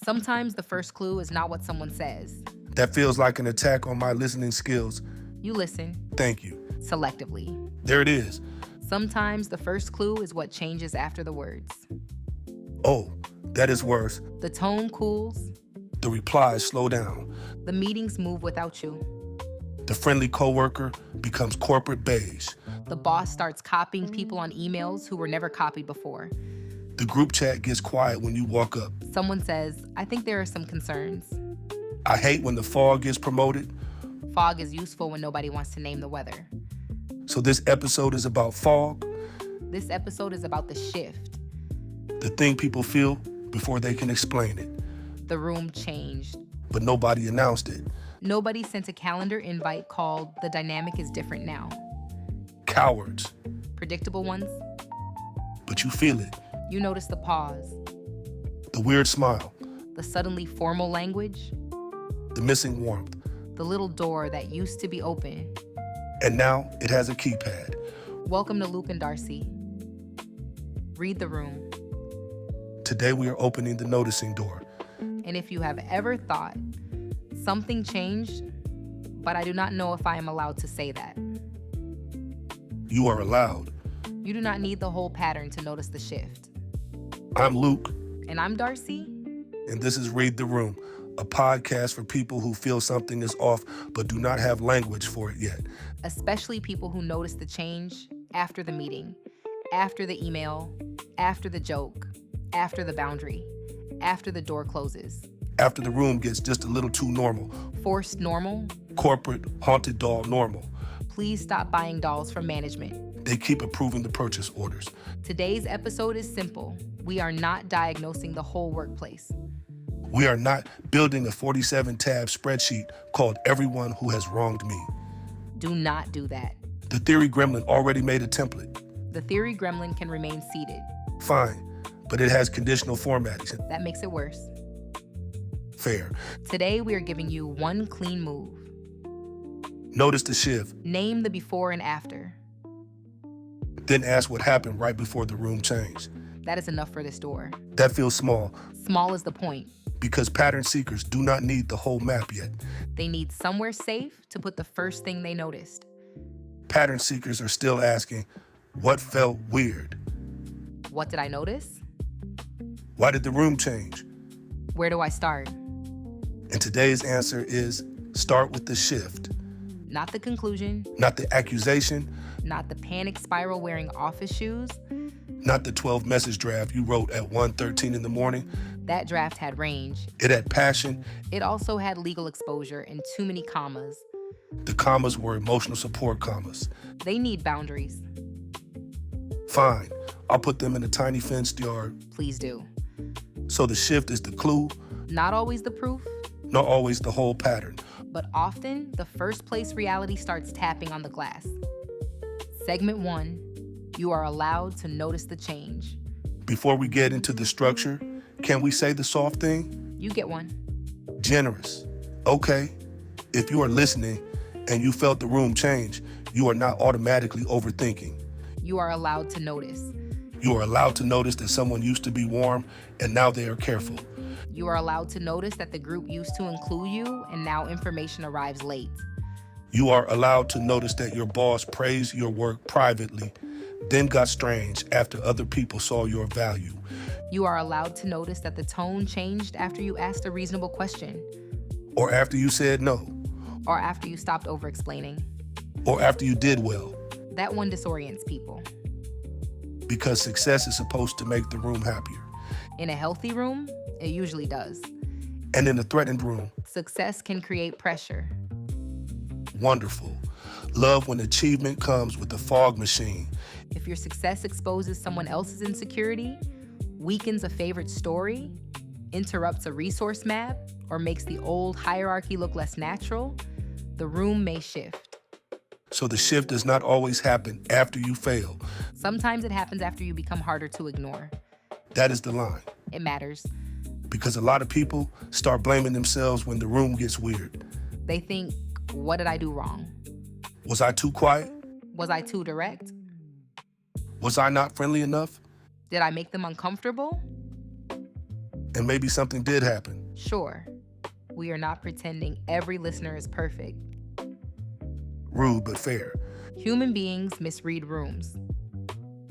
Sometimes the first clue is not what someone says. That feels like an attack on my listening skills. You listen. Thank you. Selectively. There it is. Sometimes the first clue is what changes after the words. Oh, that is worse. The tone cools. The replies slow down. The meetings move without you. The friendly coworker becomes corporate beige. The boss starts copying people on emails who were never copied before. The group chat gets quiet when you walk up. Someone says, I think there are some concerns. I hate when the fog gets promoted. Fog is useful when nobody wants to name the weather. So this episode is about fog. This episode is about the shift. The thing people feel before they can explain it. The room changed. But nobody announced it. Nobody sent a calendar invite called The Dynamic is Different Now. Cowards. Predictable ones. But you feel it. You notice the pause. The weird smile. The suddenly formal language. The missing warmth. The little door that used to be open. And now it has a keypad. Welcome to Luke and Darcy. Read the room. Today we are opening the noticing door. And if you have ever thought, something changed, but I do not know if I am allowed to say that. You are allowed. You do not need the whole pattern to notice the shift. I'm Luke. And I'm Darcy. And this is Read the Room, a podcast for people who feel something is off but do not have language for it yet. Especially people who notice the change after the meeting, after the email, after the joke, after the boundary, after the door closes. After the room gets just a little too normal. Forced normal. Corporate, haunted doll normal. Please stop buying dolls from management. They keep approving the purchase orders. Today's episode is simple. We are not diagnosing the whole workplace. We are not building a 47-tab spreadsheet called Everyone Who Has Wronged Me. Do not do that. The theory gremlin already made a template. The theory gremlin can remain seated. Fine, but it has conditional formatting. That makes it worse. Fair. Today we are giving you one clean move. Notice the shift. Name the before and after. Then ask what happened right before the room changed. That is enough for this door. That feels small. Small is the point. Because pattern seekers do not need the whole map yet. They need somewhere safe to put the first thing they noticed. Pattern seekers are still asking, what felt weird? What did I notice? Why did the room change? Where do I start? And today's answer is start with the shift. Not the conclusion. Not the accusation. Not the panic spiral wearing office shoes. Not the 12 message draft you wrote at 1:13 in the morning. That draft had range. It had passion. It also had legal exposure and too many commas. The commas were emotional support commas. They need boundaries. Fine, I'll put them in a tiny fenced yard. Please do. So the shift is the clue. Not always the proof. Not always the whole pattern. But often, the first place reality starts tapping on the glass. Segment 1, you are allowed to notice the change. Before we get into the structure, can we say the soft thing? You get one. Generous. Okay, if you are listening and you felt the room change, you are not automatically overthinking. You are allowed to notice. You are allowed to notice that someone used to be warm and now they are careful. You are allowed to notice that the group used to include you and now information arrives late. You are allowed to notice that your boss praised your work privately, then got strange after other people saw your value. You are allowed to notice that the tone changed after you asked a reasonable question. Or after you said no. Or after you stopped over-explaining. Or after you did well. That one disorients people. Because success is supposed to make the room happier. In a healthy room, it usually does. And in a threatened room, success can create pressure. Wonderful. Love when achievement comes with a fog machine. If your success exposes someone else's insecurity, weakens a favorite story, interrupts a resource map, or makes the old hierarchy look less natural, the room may shift. So the shift does not always happen after you fail. Sometimes it happens after you become harder to ignore. That is the line. It matters. Because a lot of people start blaming themselves when the room gets weird. They think, what did I do wrong? Was I too quiet? Was I too direct? Was I not friendly enough? Did I make them uncomfortable? And maybe something did happen. Sure, we are not pretending every listener is perfect. Rude but fair. Human beings misread rooms.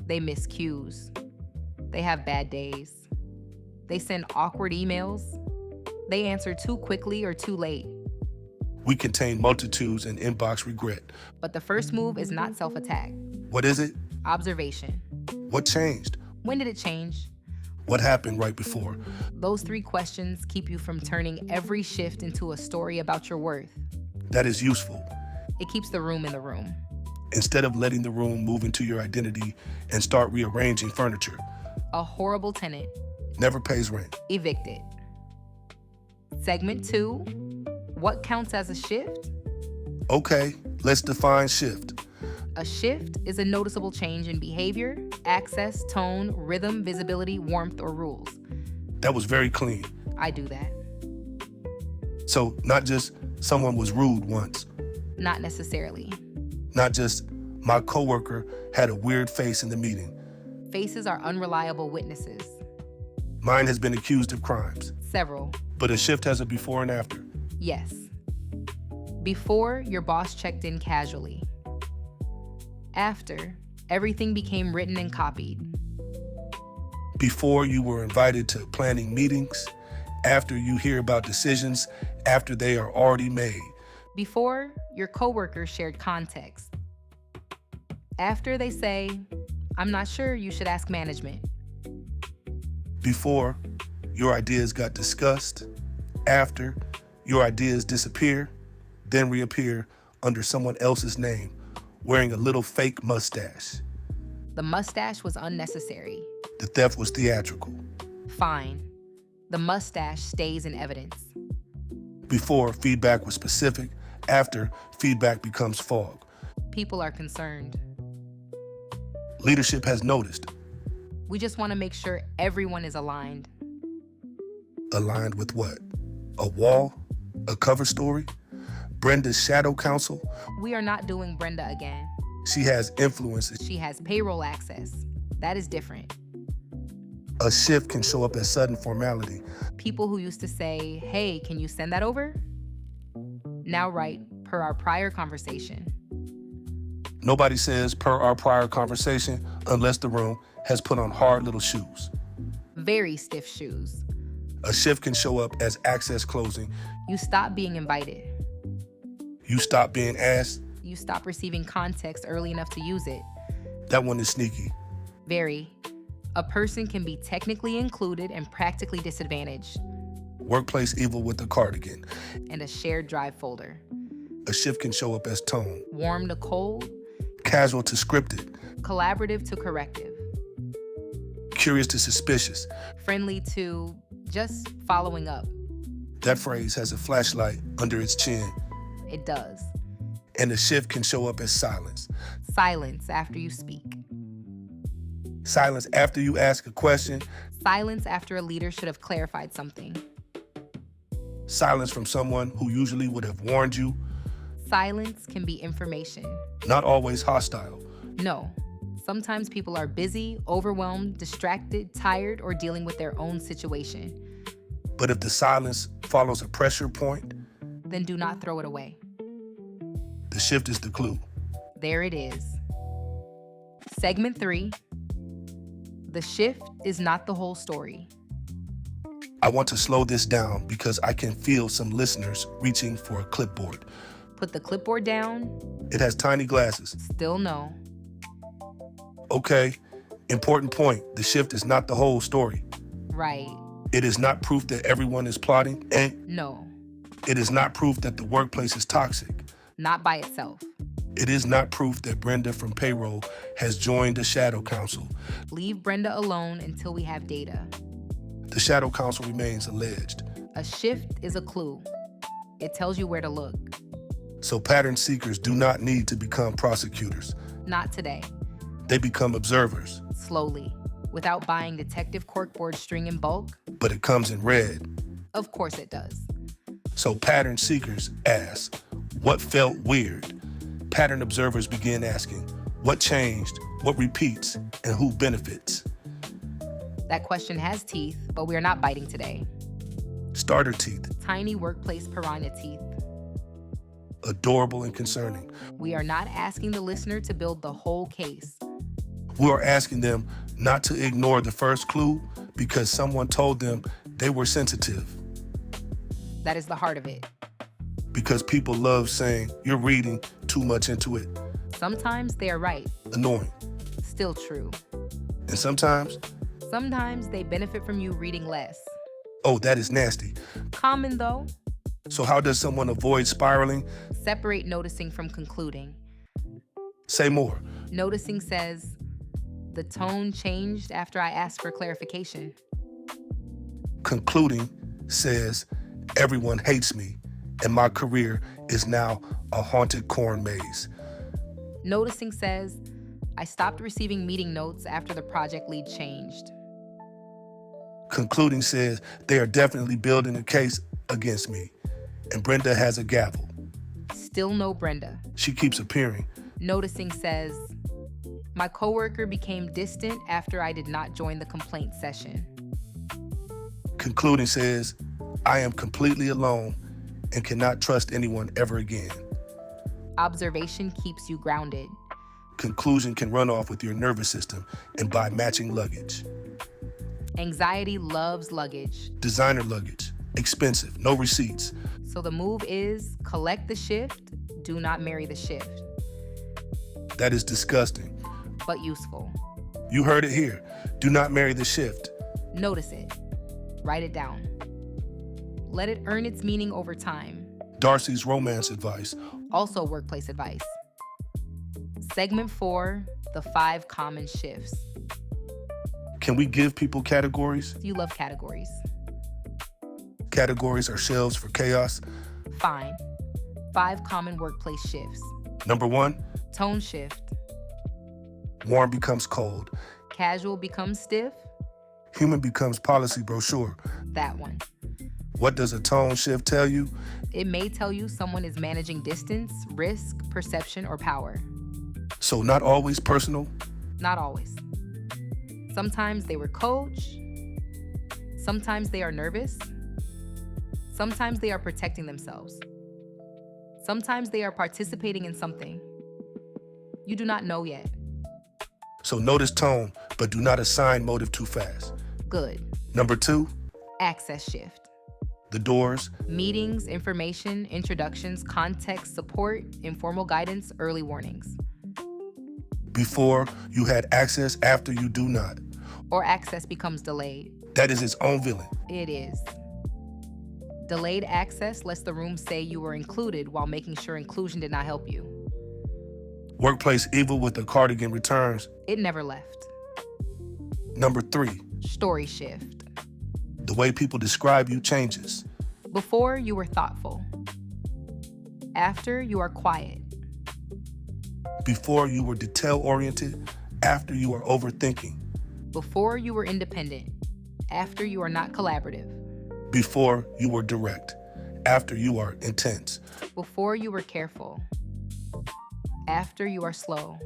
They miss cues. They have bad days. They send awkward emails. They answer too quickly or too late. We contain multitudes and inbox regret. But the first move is not self-attack. What is it? Observation. What changed? When did it change? What happened right before? Those 3 questions keep you from turning every shift into a story about your worth. That is useful. It keeps the room in the room. Instead of letting the room move into your identity and start rearranging furniture. A horrible tenant. Never pays rent. Evicted. Segment 2, what counts as a shift? Okay, let's define shift. A shift is a noticeable change in behavior, access, tone, rhythm, visibility, warmth, or rules. That was very clean. I do that. So not just someone was rude once. Not necessarily. Not just my coworker had a weird face in the meeting. Faces are unreliable witnesses. Mine has been accused of crimes. Several. But a shift has a before and after. Yes. Before, your boss checked in casually. After, everything became written and copied. Before, you were invited to planning meetings. After, you hear about decisions after they are already made. Before, your coworkers shared context. After, they say, I'm not sure, you should ask management. Before, your ideas got discussed. After, your ideas disappear, then reappear under someone else's name, wearing a little fake mustache. The mustache was unnecessary. The theft was theatrical. Fine. The mustache stays in evidence. Before, feedback was specific. After, feedback becomes fog. People are concerned. Leadership has noticed. We just want to make sure everyone is aligned. Aligned with what? A wall? A cover story? Brenda's shadow counsel? We are not doing Brenda again. She has influences. She has payroll access. That is different. A shift can show up as sudden formality. People who used to say, hey, can you send that over? Now write, per our prior conversation. Nobody says per our prior conversation unless the room has put on hard little shoes. Very stiff shoes. A shift can show up as access closing. You stop being invited. You stop being asked. You stop receiving context early enough to use it. That one is sneaky. Very. A person can be technically included and practically disadvantaged. Workplace evil with a cardigan. And a shared drive folder. A shift can show up as tone. Warm to cold. Casual to scripted. Collaborative to corrective. Curious to suspicious. Friendly to just following up. That phrase has a flashlight under its chin. It does. And the shift can show up as silence. Silence after you speak. Silence after you ask a question. Silence after a leader should have clarified something. Silence from someone who usually would have warned you. Silence can be information. Not always hostile. No. Sometimes people are busy, overwhelmed, distracted, tired, or dealing with their own situation. But if the silence follows a pressure point, then do not throw it away. The shift is the clue. There it is. Segment 3. The shift is not the whole story. I want to slow this down because I can feel some listeners reaching for a clipboard. Put the clipboard down. It has tiny glasses. Still no. Okay, important point. The shift is not the whole story. Right. It is not proof that everyone is plotting, and No. it is not proof that the workplace is toxic. Not by itself. It is not proof that Brenda from payroll has joined the shadow council. Leave Brenda alone until we have data. The shadow council remains alleged. A shift is a clue. It tells you where to look. So pattern seekers do not need to become prosecutors. Not today. They become observers. Slowly. Without buying detective corkboard string in bulk. But it comes in red. Of course it does. So pattern seekers ask, what felt weird? Pattern observers begin asking, what changed, what repeats, and who benefits? That question has teeth, but we are not biting today. Starter teeth, Tiny workplace piranha teeth. adorable and concerning. We are not asking the listener to build the whole case. We are asking them not to ignore the first clue because someone told them they were sensitive. That is the heart of it. Because people love saying you're reading too much into it. Sometimes they are right. Annoying. Still true. And sometimes, They benefit from you reading less. oh, that is nasty. Common though. So how does someone avoid spiraling? Separate noticing from concluding. Say more. Noticing says, the tone changed after I asked for clarification. Concluding says, everyone hates me and my career is now a haunted corn maze. Noticing says, I stopped receiving meeting notes after the project lead changed. Concluding says, they are definitely building a case against me and Brenda has a gavel. Still no Brenda. She keeps appearing. Noticing says, my coworker became distant after I did not join the complaint session. Concluding says, I am completely alone and cannot trust anyone ever again. Observation keeps you grounded. Conclusion can run off with your nervous system and buy matching luggage. Anxiety loves luggage. Designer luggage, expensive, no receipts. So the move is collect the shift, do not marry the shift. That is disgusting. But useful. You heard it here. Do not marry the shift. Notice it. Write it down. Let it earn its meaning over time. Darcy's romance advice. Also workplace advice. Segment 4, the 5 common shifts. Can we give people categories? You love categories. Categories are shelves for chaos. Fine. 5 common workplace shifts. Number 1, Tone shift. warm becomes cold. Casual becomes stiff. Human becomes policy brochure. That one. What does a tone shift tell you? It may tell you someone is managing distance, risk, perception, or power. So not always personal. Not always. Sometimes they were coach. Sometimes they are nervous. Sometimes they are protecting themselves. Sometimes they are participating in something. You do not know yet. So notice tone, but do not assign motive too fast. Good. Number 2, Access shift. the doors. Meetings, information, introductions, context, support, informal guidance, early warnings. Before you had access, after you do not. Or access becomes delayed. That is its own villain. It is. Delayed access lets the room say you were included while making sure inclusion did not help you. Workplace evil with a cardigan returns. It never left. Number 3, Story shift. the way people describe you changes. Before, you were thoughtful. After, you are quiet. Before you were detail-oriented, after you are overthinking. Before, you were independent. After, you are not collaborative. Before you were direct, after you are intense. Before, you were careful. After, you are slow.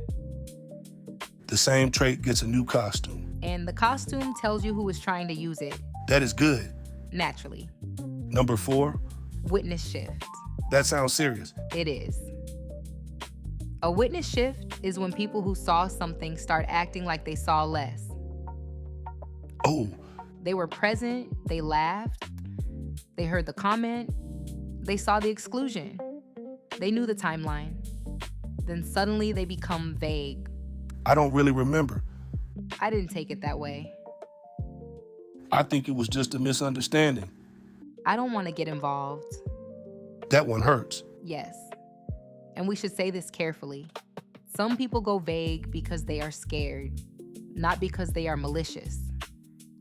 The same trait gets a new costume. And the costume tells you who is trying to use it, That is good. naturally. Number 4, Witness shift. that sounds serious. It is. A witness shift is when people who saw something start acting like they saw less. Oh, They were present, they laughed, they heard the comment, they saw the exclusion, they knew the timeline. Then suddenly they become vague. I don't really remember. I didn't take it that way. I think it was just a misunderstanding. I don't want to get involved. That one hurts. Yes. And we should say this carefully. Some people go vague because they are scared, not because they are malicious.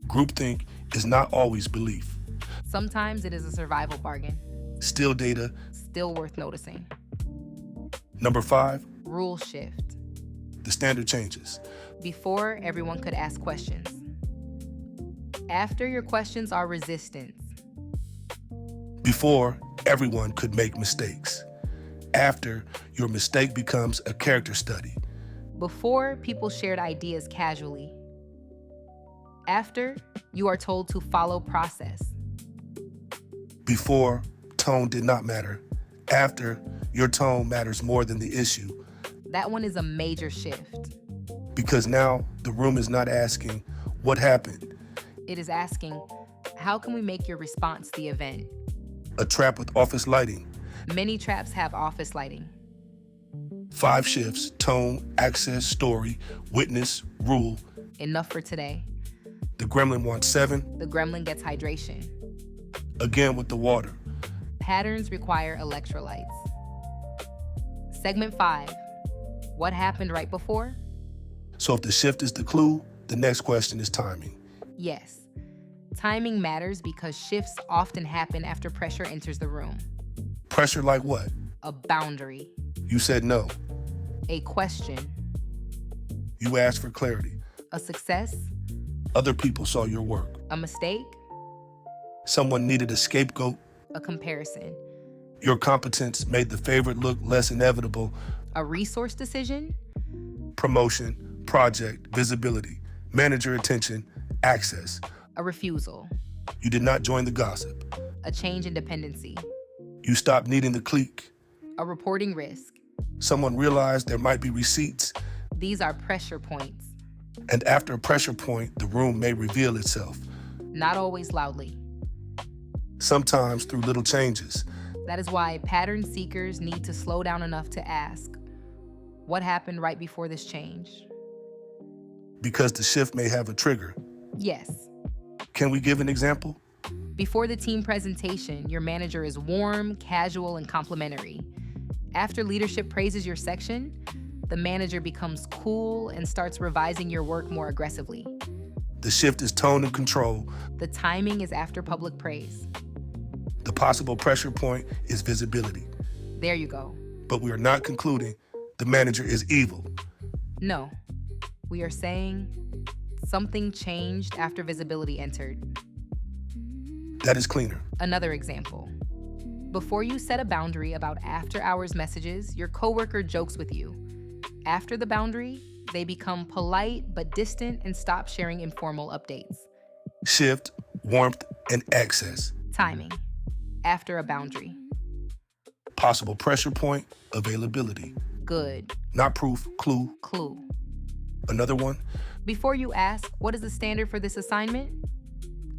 Groupthink is not always belief. Sometimes it is a survival bargain, Still data. still worth noticing. Number 5, Rule shift. the standard changes. Before, everyone could ask questions. After, your questions are resistance. Before, everyone could make mistakes. After, your mistake becomes a character study. Before, people shared ideas casually. After, you are told to follow process. Before, tone did not matter. After, your tone matters more than the issue. That one is a major shift. Because now the room is not asking, what happened? It is asking, how can we make your response the event? A trap with office lighting. Many traps have office lighting. 5 shifts, tone, access, story, witness, rule. Enough for today. The gremlin wants 7. The gremlin gets hydration. Again with the water. Patterns require electrolytes. Segment 5. What happened right before? So if the shift is the clue, the next question is timing. Yes. Timing matters because shifts often happen after pressure enters the room. Pressure like what? A boundary. You said no. A question. You asked for clarity. A success. Other people saw your work. A mistake. Someone needed a scapegoat. A comparison. Your competence made the favorite look less inevitable. A resource decision. Promotion, project, visibility, manager attention, access. A refusal. You did not join the gossip. A change in dependency. You stopped needing the clique. A reporting risk. Someone realized there might be receipts. These are pressure points. And after a pressure point, the room may reveal itself. Not always loudly. Sometimes through little changes. That is why pattern seekers need to slow down enough to ask, what happened right before this change? Because the shift may have a trigger. Yes. Can we give an example? Before the team presentation, your manager is warm, casual, and complimentary. After leadership praises your section, the manager becomes cool and starts revising your work more aggressively. The shift is tone and control. The timing is after public praise. The possible pressure point is visibility. There you go. But we are not concluding the manager is evil. No. We are saying something changed after visibility entered. That is cleaner. Another example. Before you set a boundary about after-hours messages, your coworker jokes with you. After the boundary, they become polite but distant and stop sharing informal updates. Shift, warmth, and access. Timing. After a boundary. Possible pressure point, availability. Good. Not proof, clue. Clue. Another one. Before you ask, what is the standard for this assignment?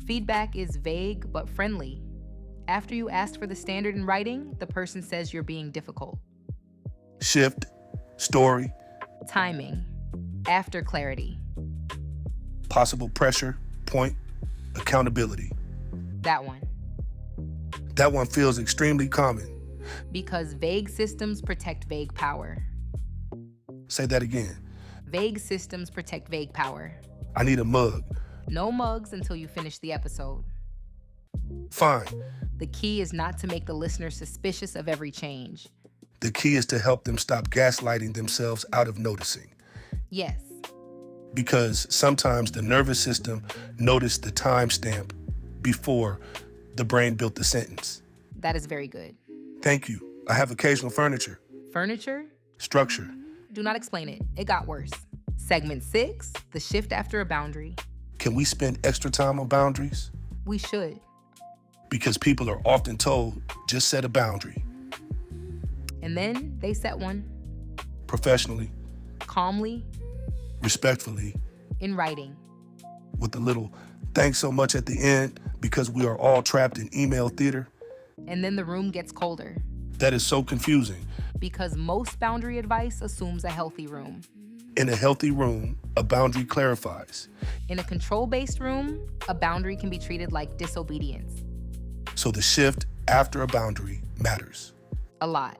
Feedback is vague but friendly. After you asked for the standard in writing, the person says you're being difficult. Shift, story. Timing. After clarity. Possible pressure, point, accountability. That one. That one feels extremely common. Because vague systems protect vague power. Say that again. Vague systems protect vague power. I need a mug. No mugs until you finish the episode. Fine. The key is not to make the listener suspicious of every change. The key is to help them stop gaslighting themselves out of noticing. Yes. Because sometimes the nervous system noticed the timestamp before the brain built the sentence. That is very good. Thank you. I have occasional furniture. Furniture? Structure. Do not explain it. It got worse. Segment 6, the shift after a boundary. Can we spend extra time on boundaries? We should. Because people are often told, just set a boundary. And then they set one. Professionally, Calmly, respectfully, in writing. with a little thanks so much at the end, because we are all trapped in email theater. And then the room gets colder. That is so confusing. Because most boundary advice assumes a healthy room. In a healthy room, a boundary clarifies. In a control-based room, a boundary can be treated like disobedience. So the shift after a boundary matters. A lot.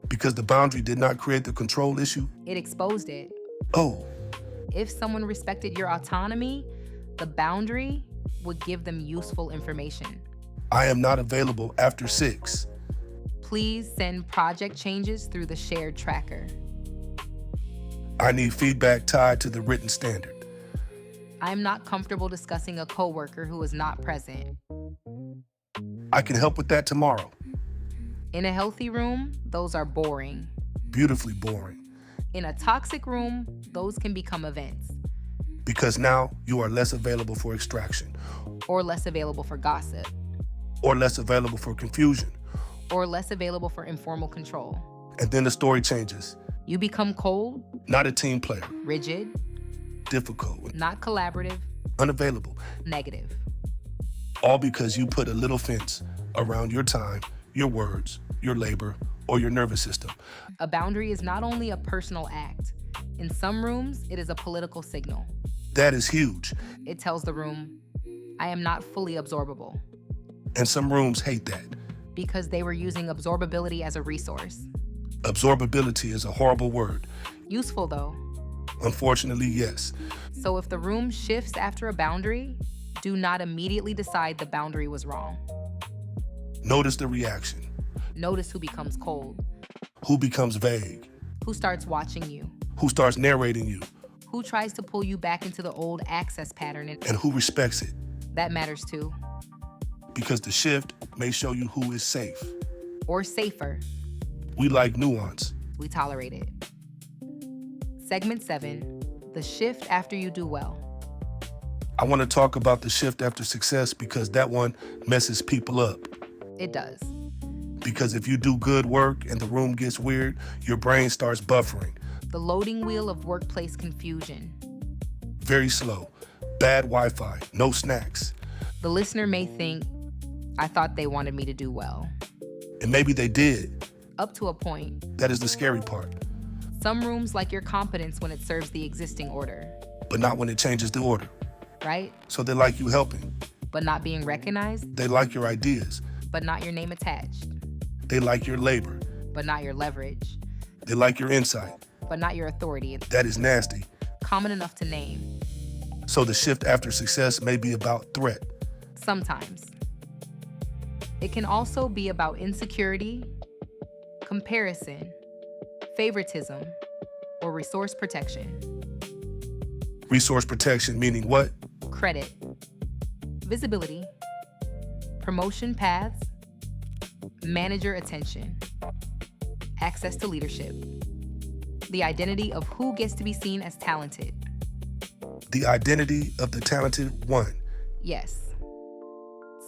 Because the boundary did not create the control issue. It exposed it. Oh, If someone respected your autonomy, the boundary would give them useful information. I am not available after 6. Please send project changes through the shared tracker. I need feedback tied to the written standard. I am not comfortable discussing a coworker who is not present. I can help with that tomorrow. In a healthy room, those are boring. Beautifully boring. In a toxic room, those can become events. Because now you are less available for extraction, or less available for gossip, or less available for confusion. or less available for informal control. And then the story changes. You become cold, Not a team player, rigid, difficult, not collaborative, unavailable. negative. All because you put a little fence around your time, your words, your labor, or your nervous system. A boundary is not only a personal act. In some rooms, it is a political signal. That is huge. It tells the room, I am not fully absorbable, And some rooms hate that. because they were using absorbability as a resource. Absorbability is a horrible word. Useful though. Unfortunately, yes. So if the room shifts after a boundary, do not immediately decide the boundary was wrong. Notice the reaction. Notice who becomes cold, Who becomes vague? who starts watching you, Who starts narrating you? who tries to pull you back into the old access pattern, and And who respects it? that matters too. Because the shift may show you who is safe. Or safer, We like nuance. we tolerate it. Segment 7, the shift after you do well. I want to talk about the shift after success because that one messes people up. It does. Because if you do good work and the room gets weird, your brain starts buffering. The loading wheel of workplace confusion. Very slow. Bad Wi-Fi. No snacks. The listener may think, I thought they wanted me to do well. And maybe they did. Up to a point. That is the scary part. Some rooms like your competence when it serves the existing order, But not when it changes the order. right? So they like you helping. But not being recognized, They like your ideas. but not your name attached, They like your labor. but not your leverage, They like your insight. but not your authority. That is nasty. Common enough to name. So the shift after success may be about threat. Sometimes. It can also be about insecurity, comparison, favoritism, or resource protection. Resource protection meaning what? Credit, visibility, promotion paths, manager attention, access to leadership, the identity of who gets to be seen as talented. The identity of the talented one. Yes.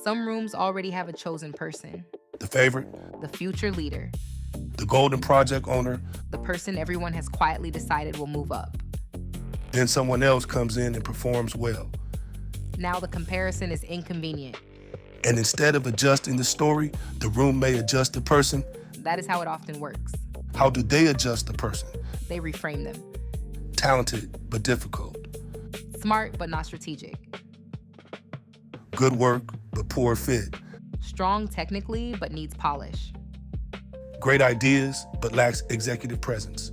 Some rooms already have a chosen person, The favorite, the future leader, the golden project owner. the person everyone has quietly decided will move up. Then someone else comes in and performs well. Now the comparison is inconvenient. And instead of adjusting the story, the room may adjust the person. That is how it often works. How do they adjust the person? They reframe them. Talented, but difficult. Smart, but not strategic. Good work, but poor fit. Strong technically, but needs polish. Great ideas, but lacks executive presence.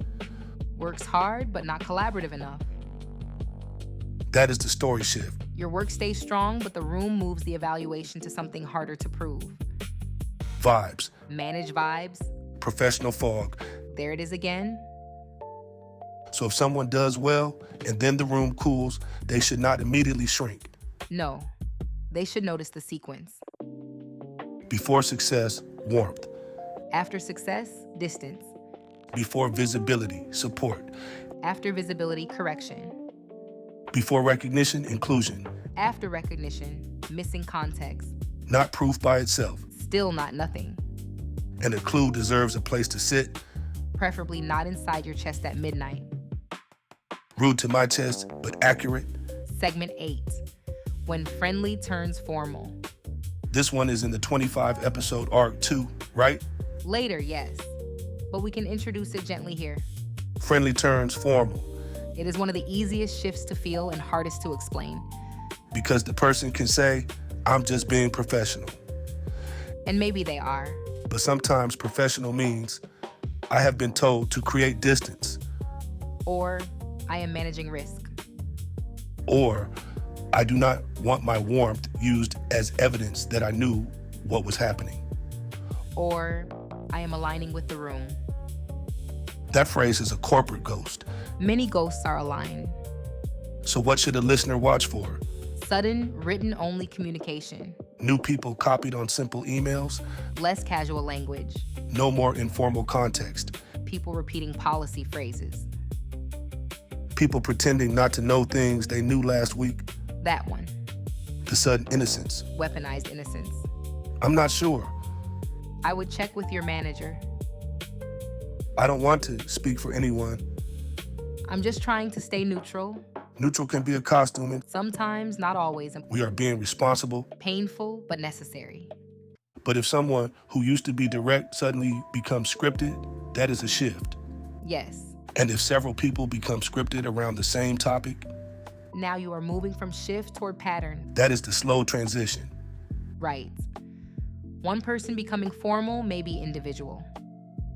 Works hard, but not collaborative enough. That is the story shift. Your work stays strong, but the room moves the evaluation to something harder to prove. Vibes, Manage vibes. professional fog. There it is again. So if someone does well and then the room cools, they should not immediately shrink. No. They should notice the sequence. Before success, warmth. After success, distance. Before visibility, support. After visibility, correction. Before recognition, inclusion. After recognition, missing context. Not proof by itself. Still not nothing. And a clue deserves a place to sit. Preferably not inside your chest at midnight. Rude to my chest, but accurate. Segment 8. When friendly turns formal. This one is in the 25 episode arc too, right? Later, yes. But we can introduce it gently here. Friendly turns formal. It is one of the easiest shifts to feel and hardest to explain. Because the person can say, I'm just being professional. And maybe they are. But sometimes professional means I have been told to create distance. Or I am managing risk. Or I do not want my warmth used as evidence that I knew what was happening. Or I am aligning with the room. That phrase is a corporate ghost. Many ghosts are aligned. So what should a listener watch for? Sudden, written-only communication. New people copied on simple emails? Less casual language. No more informal context. People repeating policy phrases. People pretending not to know things they knew last week. That one. The sudden innocence. Weaponized innocence. I'm not sure. I would check with your manager. I don't want to speak for anyone. I'm just trying to stay neutral. Neutral can be a costume, and Sometimes, not always. we are being responsible. Painful, but necessary. But if someone who used to be direct suddenly becomes scripted, that is a shift. Yes. And if several people become scripted around the same topic, Now you are moving from shift toward pattern. that is the slow transition. Right. One person becoming formal may be individual.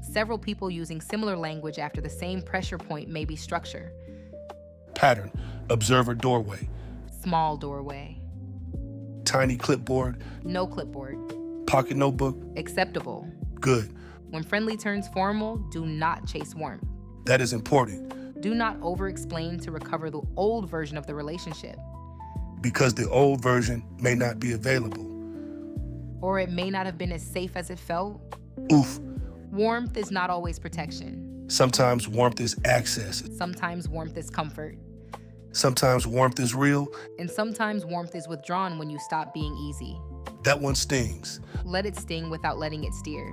Several people using similar language after the same pressure point may be structure. Pattern, observer doorway, Small doorway. tiny clipboard, No clipboard. pocket notebook, Acceptable. good. When friendly turns formal, do not chase warmth. That is important Do not over-explain to recover the old version of the relationship, because the old version may not be available. or it may not have been as safe as it felt. Oof, Warmth is not always protection. sometimes warmth is access. Sometimes warmth is comfort. Sometimes warmth is real. And sometimes warmth is withdrawn when you stop being easy. That one stings. Let it sting without letting it steer.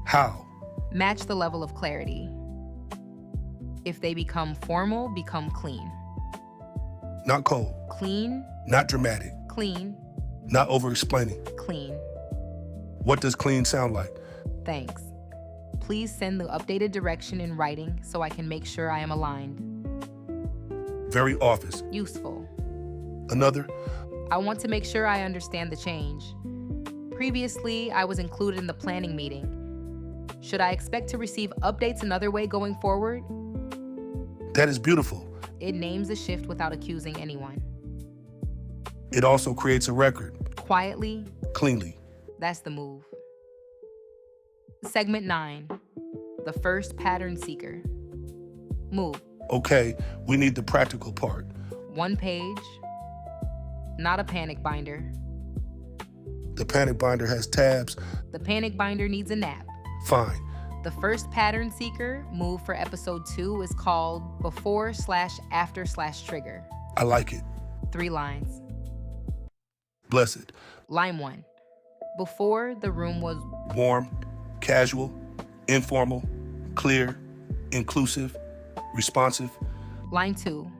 How? Match the level of clarity. If they become formal, become clean. Not cold, Clean, not dramatic, clean, not over-explaining. clean. What does clean sound like? Thanks. Please send the updated direction in writing so I can make sure I am aligned. Very office. Useful. Another, I want to make sure I understand the change. Previously, I was included in the planning meeting. Should I expect to receive updates another way going forward? that is beautiful. It names the shift without accusing anyone. It also creates a record, Quietly, cleanly. that's the move. Segment 9. The first pattern seeker. Move. Okay, we need the practical part. 1 page. Not a panic binder. The panic binder has tabs. The panic binder needs a nap. Fine. The first pattern seeker move for episode 2 is called before/after/trigger. I like it. 3 lines. Blessed. Line 1. Before, the room was Warm, casual, informal, clear, inclusive, responsive, line 2.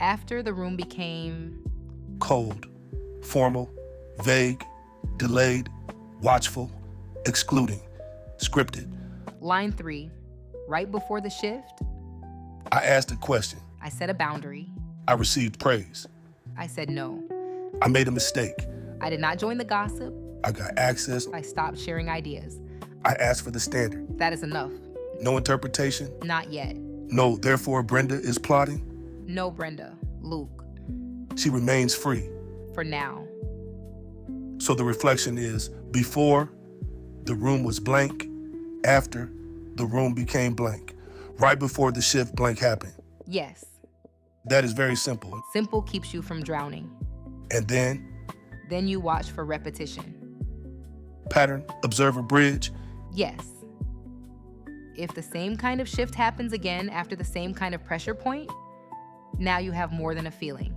After, the room became cold, formal, vague, delayed, watchful, excluding, scripted. line 3. Right before the shift, I asked a question. I set a boundary. I received praise. I said no. I made a mistake. I did not join the gossip. I got access. I stopped sharing ideas. I asked for the standard. That is enough. No interpretation. Not yet. No, therefore Brenda is plotting. No, Brenda. Luke. She remains free. For now. So the reflection is, before, the room was blank. After, the room became blank. Right before the shift, blank happened. Yes. That is very simple. Simple keeps you from drowning. And then, Then you watch for repetition. pattern, observer, bridge. Yes. If the same kind of shift happens again after the same kind of pressure point, now you have more than a feeling.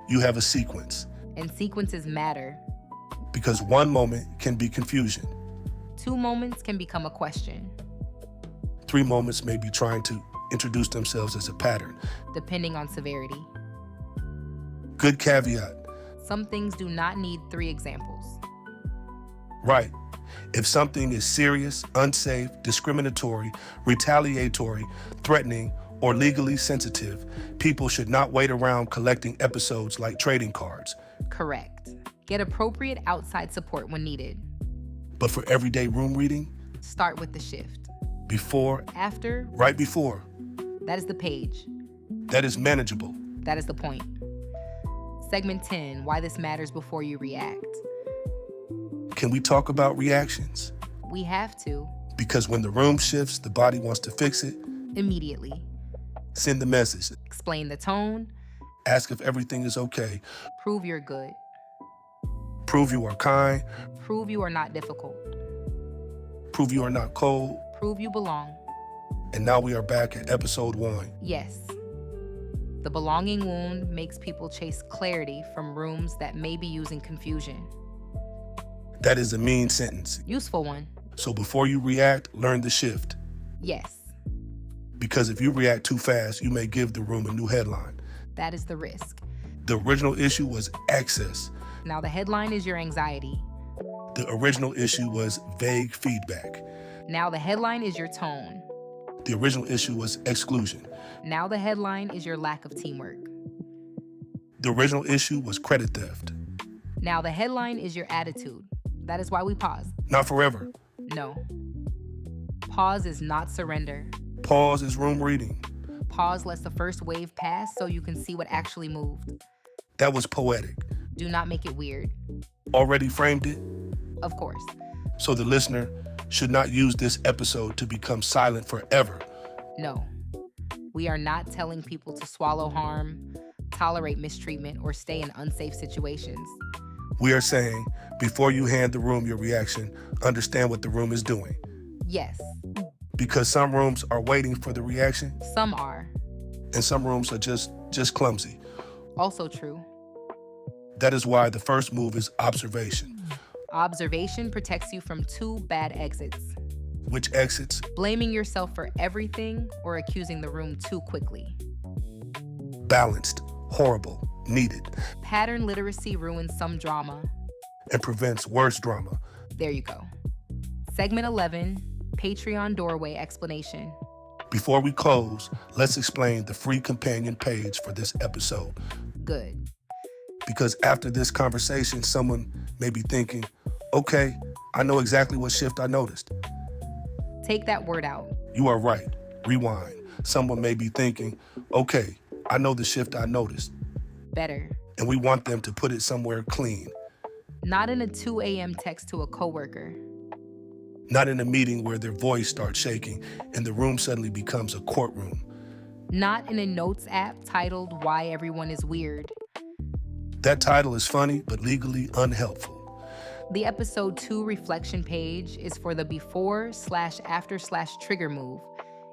You have a sequence. And sequences matter. Because one moment can be confusion. 2 moments can become a question, 3 moments may be trying to introduce themselves as a pattern. depending on severity. Good caveat. Some things do not need 3 examples. Right. If something is serious, unsafe, discriminatory, retaliatory, threatening, or legally sensitive, people should not wait around collecting episodes like trading cards. Correct. Get appropriate outside support when needed. But for everyday room reading, Start with the shift. before, After, right before, that is the page. that is manageable. That is the point. Segment 10, why this matters before you react. Can we talk about reactions? We have to, Because when the room shifts, the body wants to fix it. immediately. Send the message. Explain the tone, Ask if everything is okay. prove you're good, Prove you are kind. prove you are not difficult, Prove you are not cold. prove you belong. And now we are back at episode 1. Yes. The belonging wound makes people chase clarity from rooms that may be using confusion. That is a mean sentence. Useful one. So before you react, learn the shift. Yes. Because if you react too fast, you may give the room a new headline. That is the risk. The original issue was access. Now the headline is your anxiety. The original issue was vague feedback. Now the headline is your tone. The original issue was exclusion. Now the headline is your lack of teamwork. The original issue was credit theft. Now the headline is your attitude. That is why we pause. Not forever. No. Pause is not surrender. Pause is room reading. Pause lets the first wave pass so you can see what actually moved. That was poetic. Do not make it weird. Already framed it? Of course. So the listener should not use this episode to become silent forever. No. We are not telling people to swallow harm, tolerate mistreatment, or stay in unsafe situations. We are saying, before you hand the room your reaction, understand what the room is doing. Yes. Because some rooms are waiting for the reaction, Some are. and some rooms are just clumsy. Also true. That is why the first move is observation. Observation protects you from 2 bad exits. Which exits? Blaming yourself for everything or accusing the room too quickly. Balanced, horrible, needed, Pattern literacy ruins some drama. and prevents worse drama. There you go. Segment 11, Patreon doorway explanation. Before we close, let's explain the free companion page for this episode. Good. Because after this conversation, someone may be thinking, okay, I know exactly what shift I noticed. Take that word out. You are right. Rewind. Someone may be thinking, okay, I know the shift I noticed. Better. And we want them to put it somewhere clean. Not in a 2 a.m. text to a coworker. Not in a meeting where their voice starts shaking and the room suddenly becomes a courtroom. Not in a notes app titled Why Everyone is Weird. That title is funny, but legally unhelpful. The episode 2 reflection page is for the before/after/trigger move.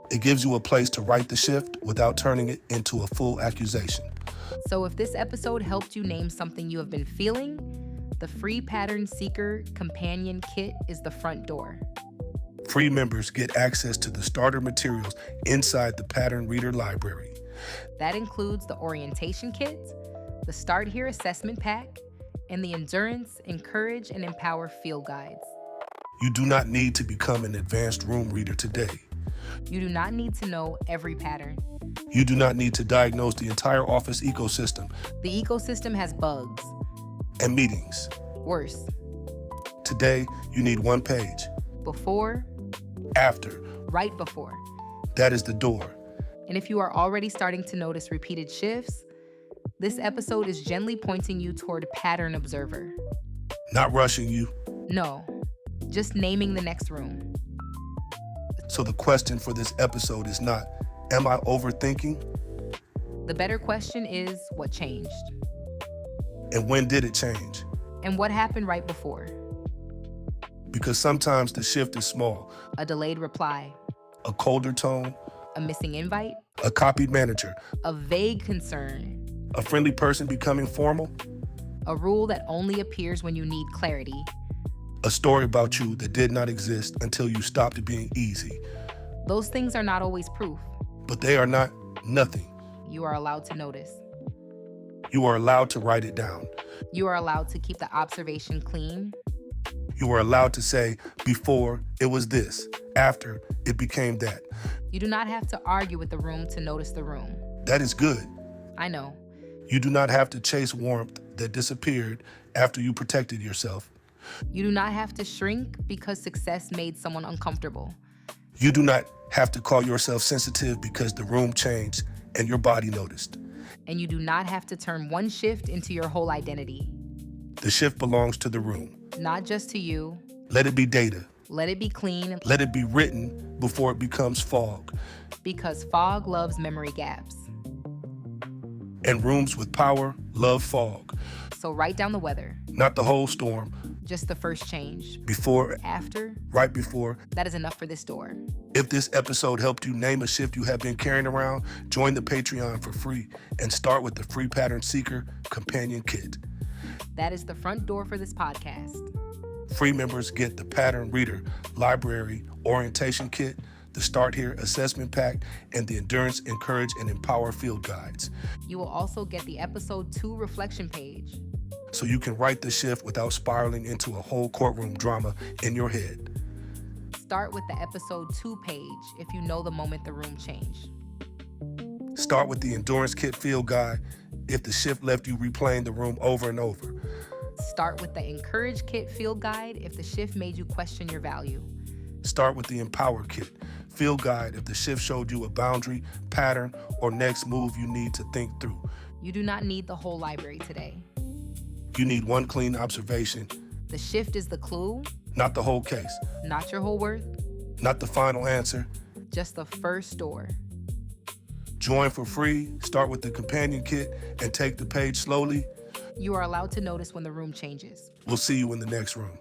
It gives you a place to write the shift without turning it into a full accusation. So if this episode helped you name something you have been feeling, the free Pattern Seeker Companion Kit is the front door. Free members get access to the starter materials inside the Pattern Reader Library. That includes the orientation kit, the Start Here assessment pack, and the Endurance, Encourage, and Empower field guides. You do not need to become an advanced room reader today. You do not need to know every pattern. You do not need to diagnose the entire office ecosystem The ecosystem has bugs. and meetings. Worse. Today, you need one page. Before, After, right before. that is the door. And if you are already starting to notice repeated shifts, this episode is gently pointing you toward Pattern Observer. Not rushing you. No, just naming the next room. So the question for this episode is not, am I overthinking? The better question is, what changed? And when did it change? And what happened right before? Because sometimes the shift is small. A delayed reply, A colder tone, a missing invite, a copied manager, a vague concern, a friendly person becoming formal, a rule that only appears when you need clarity. a story about you that did not exist until you stopped being easy. Those things are not always proof. But they are not nothing. You are allowed to notice. You are allowed to write it down. You are allowed to keep the observation clean. You are allowed to say, before it was this, after it became that. You do not have to argue with the room to notice the room. That is good. I know. You do not have to chase warmth that disappeared after you protected yourself. You do not have to shrink because success made someone uncomfortable. You do not have to call yourself sensitive because the room changed and your body noticed. And you do not have to turn one shift into your whole identity. The shift belongs to the room. Not just to you. Let it be data. Let it be clean, Let it be written before it becomes fog. because fog loves memory gaps. And rooms with power love fog. So write down the weather, Not the whole storm. just the first change. Before, After, right before, that is enough for this door. it If this episode helped you name a shift you have been carrying around, join the Patreon for free and start with the free Pattern Seeker Companion Kit. That is the front door for this podcast. Free members get the Pattern Reader Library Orientation Kit, the Start Here Assessment Pack, and the Endurance, Encourage, and Empower Field Guides. You will also get the episode 2 reflection page, so you can write the shift without spiraling into a whole courtroom drama in your head. Start with the episode 2 page if you know the moment the room changed. Start with the Endurance Kit Field Guide if the shift left you replaying the room over and over. Start with the Encourage Kit Field Guide if the shift made you question your value. Start with the Empower Kit Field Guide if the shift showed you a boundary, pattern, or next move you need to think through. You do not need the whole library today. You need one clean observation. The shift is the clue, Not the whole case. not your whole worth, Not the final answer. just the first door. Join for free, start with the companion kit, and take the page slowly. You are allowed to notice when the room changes. We'll see you in the next room.